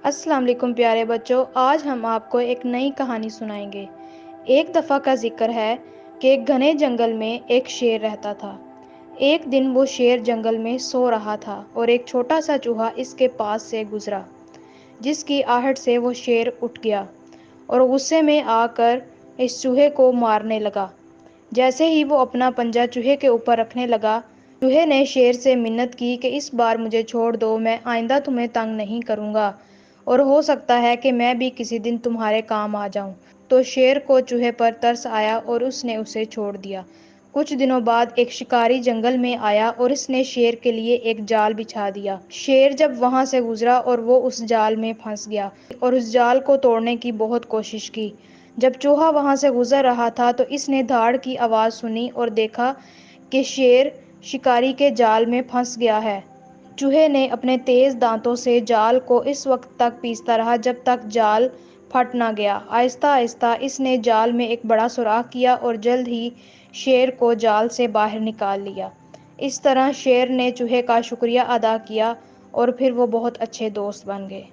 السلام علیکم پیارے بچوں، آج ہم آپ کو ایک نئی کہانی سنائیں گے۔ ایک دفعہ کا ذکر ہے کہ ایک گھنے جنگل میں ایک شیر رہتا تھا۔ ایک دن وہ شیر جنگل میں سو رہا تھا اور ایک چھوٹا سا چوہا اس کے پاس سے گزرا، جس کی آہٹ سے وہ شیر اٹھ گیا اور غصے میں آ کر اس چوہے کو مارنے لگا۔ جیسے ہی وہ اپنا پنجہ چوہے کے اوپر رکھنے لگا، چوہے نے شیر سے منت کی کہ اس بار مجھے چھوڑ دو، میں آئندہ تمہیں تنگ نہیں کروں گا اور ہو سکتا ہے کہ میں بھی کسی دن تمہارے کام آ جاؤں۔ تو شیر کو چوہے پر ترس آیا اور اس نے اسے چھوڑ دیا۔ کچھ دنوں بعد ایک شکاری جنگل میں آیا اور اس نے شیر کے لیے ایک جال بچھا دیا۔ شیر جب وہاں سے گزرا اور وہ اس جال میں پھنس گیا اور اس جال کو توڑنے کی بہت کوشش کی۔ جب چوہا وہاں سے گزر رہا تھا تو اس نے دھاڑ کی آواز سنی اور دیکھا کہ شیر شکاری کے جال میں پھنس گیا ہے۔ چوہے نے اپنے تیز دانتوں سے جال کو اس وقت تک پیستا رہا جب تک جال پھٹ نہ گیا۔ آہستہ آہستہ اس نے جال میں ایک بڑا سوراخ کیا اور جلد ہی شیر کو جال سے باہر نکال لیا۔ اس طرح شیر نے چوہے کا شکریہ ادا کیا اور پھر وہ بہت اچھے دوست بن گئے۔